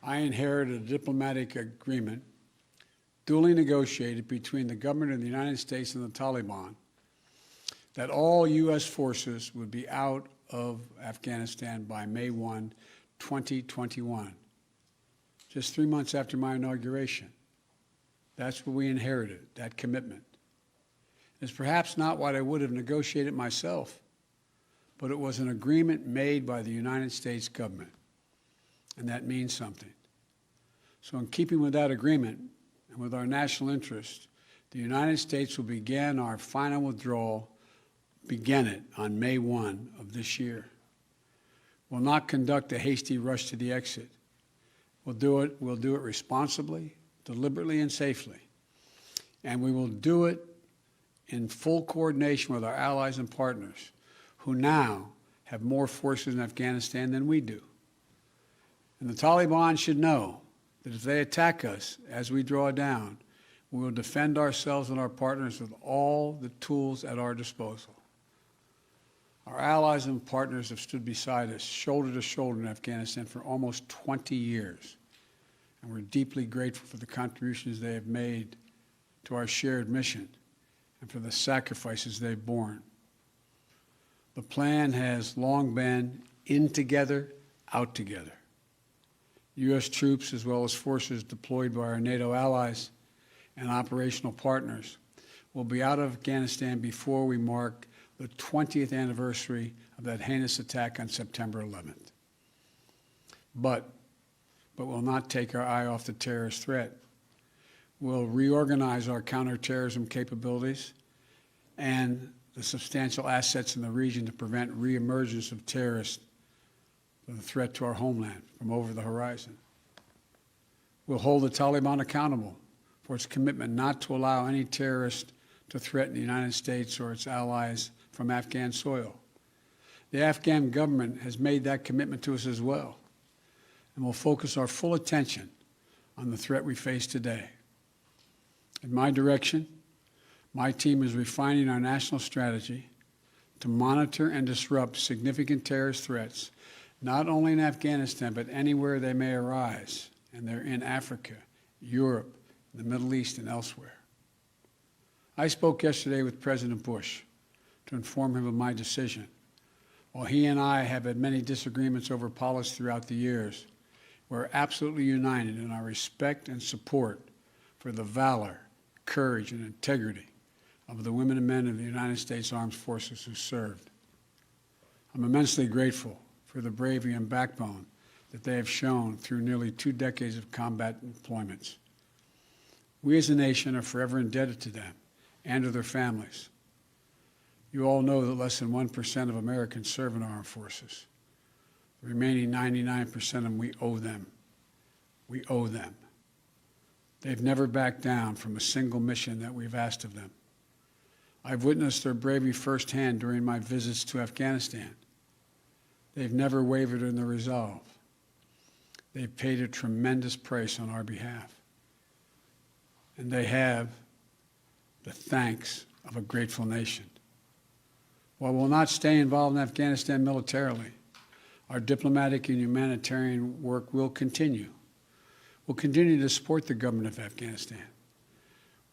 I inherited a diplomatic agreement duly negotiated between the government of the United States and the Taliban that all U.S. forces would be out of Afghanistan by May 1, 2021, just 3 months after my inauguration. That's what we inherited, that commitment. It's perhaps not what I would have negotiated myself, but it was an agreement made by the United States government, and that means something. So in keeping with that agreement and with our national interest, the United States will begin our final withdrawal, begin it on May 1 of this year. We'll not conduct a hasty rush to the exit. We'll do it responsibly, deliberately, and safely. And we will do it in full coordination with our allies and partners, who now have more forces in Afghanistan than we do. And the Taliban should know that if they attack us as we draw down, we will defend ourselves and our partners with all the tools at our disposal. Our allies and partners have stood beside us, shoulder to shoulder in Afghanistan for almost 20 years, and we're deeply grateful for the contributions they have made to our shared mission and for the sacrifices they've borne. The plan has long been in together, out together. U.S. troops, as well as forces deployed by our NATO allies and operational partners, will be out of Afghanistan before we mark the 20th anniversary of that heinous attack on September 11th. But we'll not take our eye off the terrorist threat. We'll reorganize our counterterrorism capabilities and the substantial assets in the region to prevent reemergence of terrorists with a threat to our homeland from over the horizon. We'll hold the Taliban accountable for its commitment not to allow any terrorist to threaten the United States or its allies from Afghan soil. The Afghan government has made that commitment to us as well, and will focus our full attention on the threat we face today. In my direction, my team is refining our national strategy to monitor and disrupt significant terrorist threats, not only in Afghanistan, but anywhere they may arise, and they're in Africa, Europe, the Middle East, and elsewhere. I spoke yesterday with President Bush to inform him of my decision. While he and I have had many disagreements over policy throughout the years, we're absolutely united in our respect and support for the valor, courage, and integrity of the women and men of the United States Armed Forces who served. I'm immensely grateful for the bravery and backbone that they have shown through nearly 2 decades of combat deployments. We as a nation are forever indebted to them and to their families. You all know that less than 1% of Americans serve in our armed forces. The remaining 99% of them, we owe them. We owe them. They've never backed down from a single mission that we've asked of them. I've witnessed their bravery firsthand during my visits to Afghanistan. They've never wavered in their resolve. They've paid a tremendous price on our behalf. And they have the thanks of a grateful nation. While we'll not stay involved in Afghanistan militarily, our diplomatic and humanitarian work will continue. We'll continue to support the government of Afghanistan.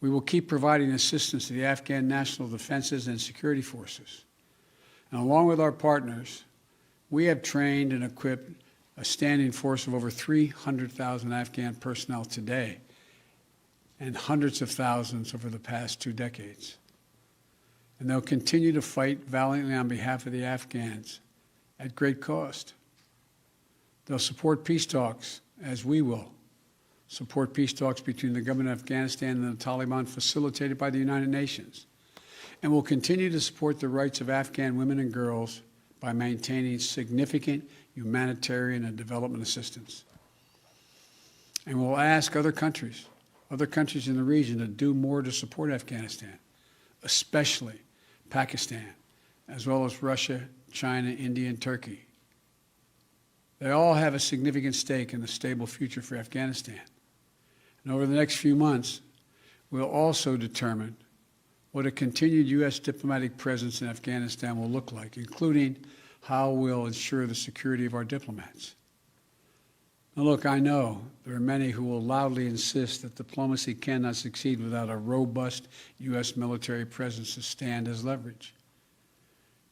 We will keep providing assistance to the Afghan national defenses and security forces. And along with our partners, we have trained and equipped a standing force of over 300,000 Afghan personnel today, and hundreds of thousands over the past 2 decades. And they'll continue to fight valiantly on behalf of the Afghans at great cost. They'll support peace talks, as we will support peace talks between the government of Afghanistan and the Taliban facilitated by the United Nations. And will continue to support the rights of Afghan women and girls by maintaining significant humanitarian and development assistance. And we'll ask other countries in the region to do more to support Afghanistan, especially Pakistan, as well as Russia, China, India, and Turkey. They all have a significant stake in the stable future for Afghanistan. And over the next few months, we'll also determine what a continued U.S. diplomatic presence in Afghanistan will look like, including how we'll ensure the security of our diplomats. Now, look, I know there are many who will loudly insist that diplomacy cannot succeed without a robust U.S. military presence to stand as leverage.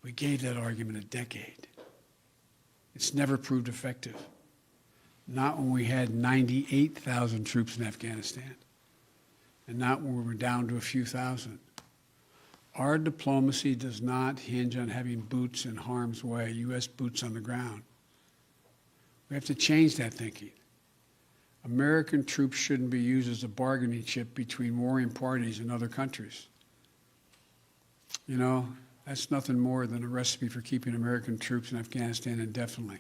We gave that argument a decade. It's never proved effective. Not when we had 98,000 troops in Afghanistan, and not when we were down to a few thousand. Our diplomacy does not hinge on having boots in harm's way, U.S. boots on the ground. We have to change that thinking. American troops shouldn't be used as a bargaining chip between warring parties and other countries. You know, that's nothing more than a recipe for keeping American troops in Afghanistan indefinitely.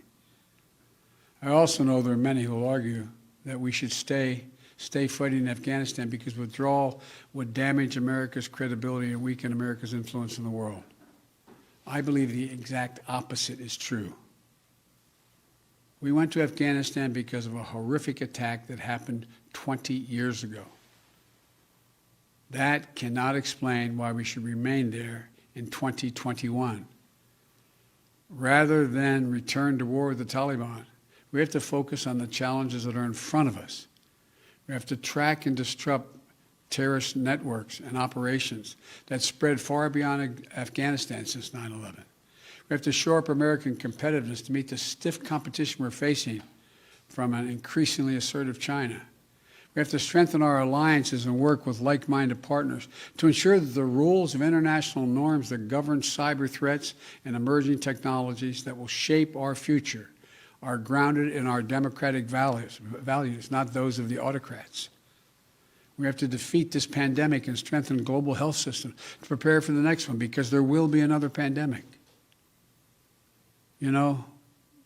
I also know there are many who will argue that we should stay fighting in Afghanistan because withdrawal would damage America's credibility and weaken America's influence in the world. I believe the exact opposite is true. We went to Afghanistan because of a horrific attack that happened 20 years ago. That cannot explain why we should remain there in 2021. Rather than return to war with the Taliban, we have to focus on the challenges that are in front of us. We have to track and disrupt terrorist networks and operations that spread far beyond Afghanistan since 9/11. We have to shore up American competitiveness to meet the stiff competition we're facing from an increasingly assertive China. We have to strengthen our alliances and work with like-minded partners to ensure that the rules of international norms that govern cyber threats and emerging technologies that will shape our future are grounded in our democratic values, not those of the autocrats. We have to defeat this pandemic and strengthen the global health system to prepare for the next one, because there will be another pandemic. You know,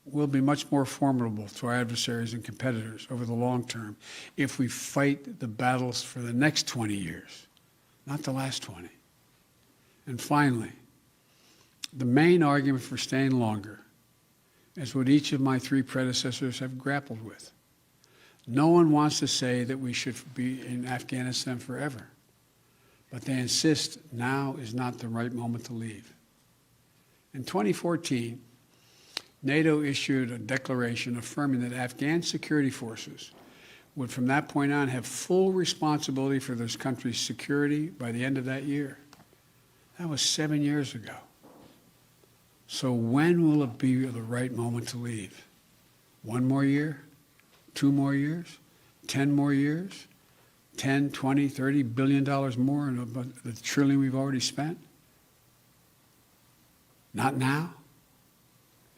we'll be much more formidable to our adversaries and competitors over the long term if we fight the battles for the next 20 years, not the last 20. And finally, the main argument for staying longer is what each of my three predecessors have grappled with. No one wants to say that we should be in Afghanistan forever, but they insist now is not the right moment to leave. In 2014, NATO issued a declaration affirming that Afghan security forces would from that point on have full responsibility for this country's security by the end of that year. That was 7 years ago. So when will it be the right moment to leave? 1 more year? 2 more years? 10 more years? 10, 20, $30 billion more than the trillion we've already spent? Not now.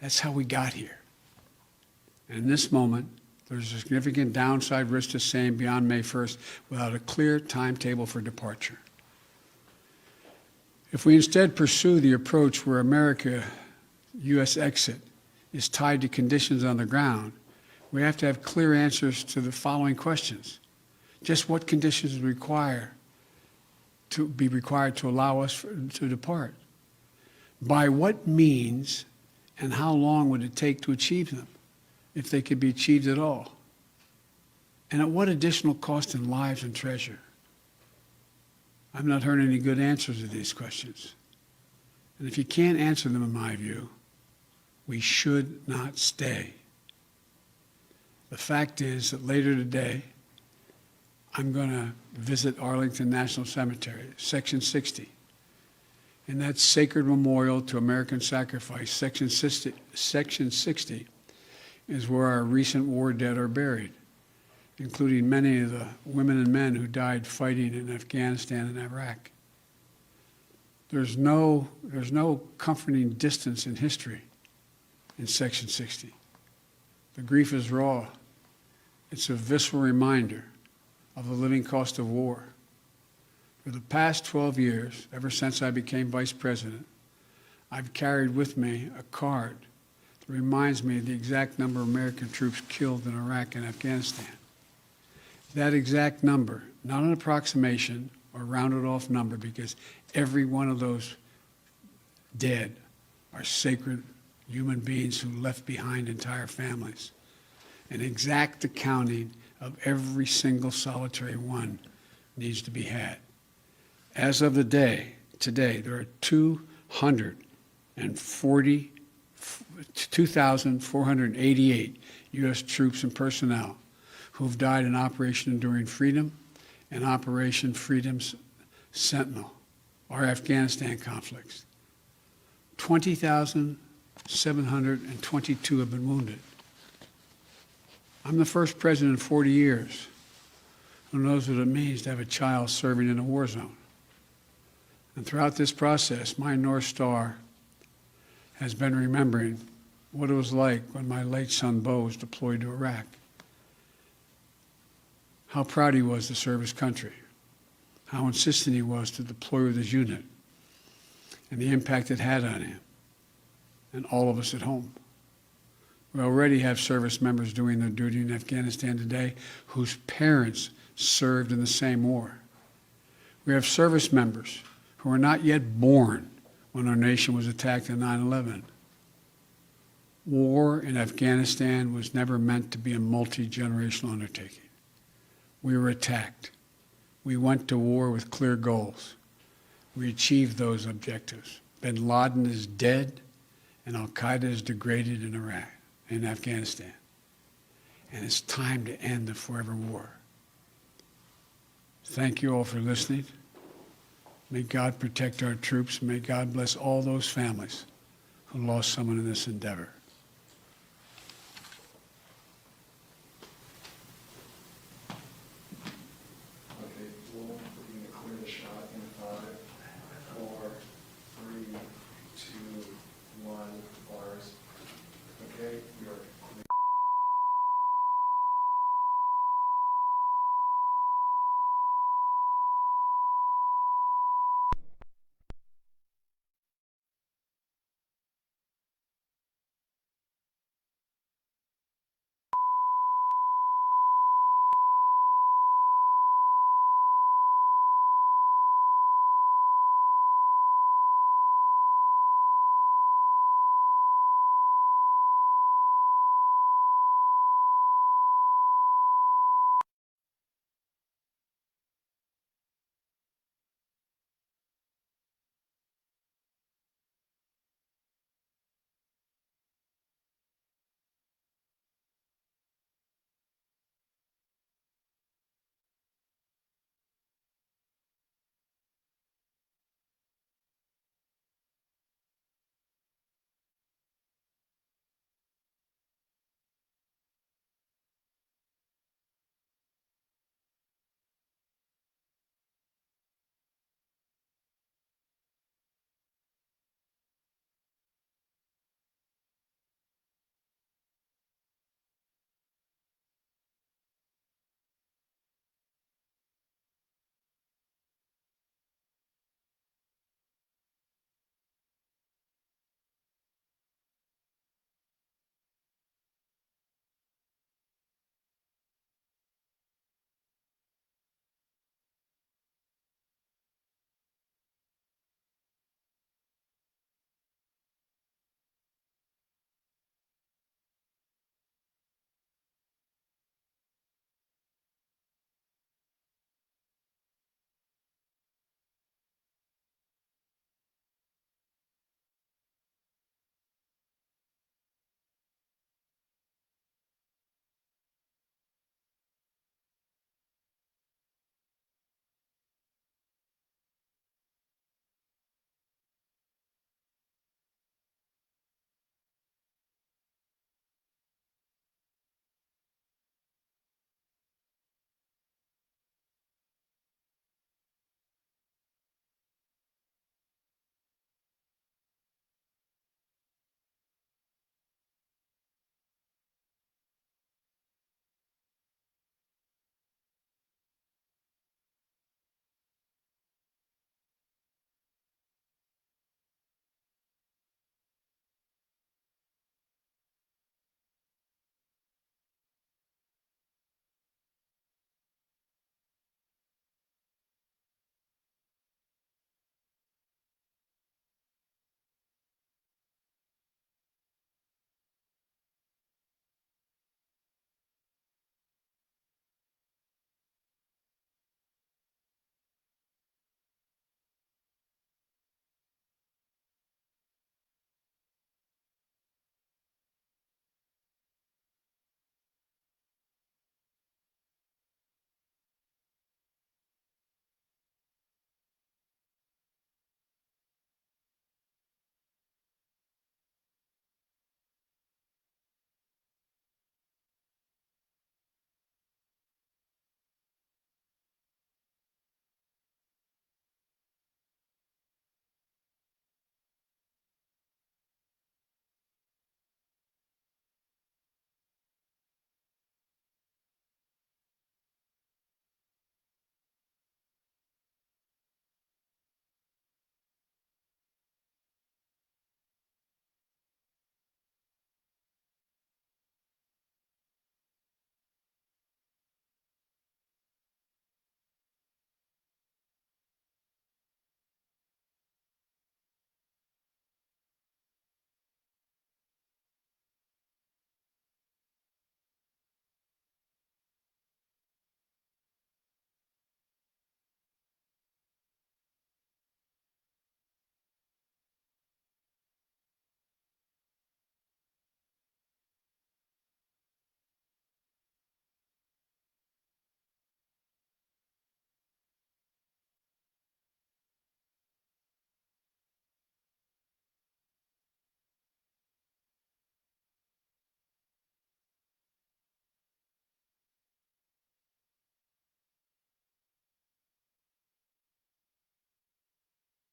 That's how we got here. And in this moment, there's a significant downside risk to staying beyond May 1st without a clear timetable for departure. If we instead pursue the approach where America's U.S. exit is tied to conditions on the ground, we have to have clear answers to the following questions. Just what conditions be required to allow us to depart? By what means and how long would it take to achieve them, if they could be achieved at all? And at what additional cost in lives and treasure? I've not heard any good answers to these questions. And if you can't answer them, in my view, we should not stay. The fact is that later today, I'm going to visit Arlington National Cemetery, Section 60. In that sacred memorial to American sacrifice, Section 60 is where our recent war dead are buried, including many of the women and men who died fighting in Afghanistan and Iraq. There's no comforting distance in history in Section 60. The grief is raw. It's a visceral reminder of the living cost of war. For the past 12 years, ever since I became vice president, I've carried with me a card that reminds me of the exact number of American troops killed in Iraq and Afghanistan. That exact number, not an approximation or rounded off number, because every one of those dead are sacred human beings who left behind entire families. An exact accounting of every single solitary one needs to be had. As of today, there are 240 2,488 U.S. troops and personnel who've died in Operation Enduring Freedom and Operation Freedom's Sentinel, our Afghanistan conflicts. 20,722 have been wounded. I'm the first president in 40 years who knows what it means to have a child serving in a war zone. And throughout this process, my North Star has been remembering what it was like when my late son Bo was deployed to Iraq. How proud he was to serve his country, how insistent he was to deploy with his unit, and the impact it had on him and all of us at home. We already have service members doing their duty in Afghanistan today whose parents served in the same war. We have service members who were not yet born when our nation was attacked in 9/11. War in Afghanistan was never meant to be a multi-generational undertaking. We were attacked. We went to war with clear goals. We achieved those objectives. Bin Laden is dead, and Al-Qaeda is degraded in Iraq, in Afghanistan. And it's time to end the forever war. Thank you all for listening. May God protect our troops. May God bless all those families who lost someone in this endeavor.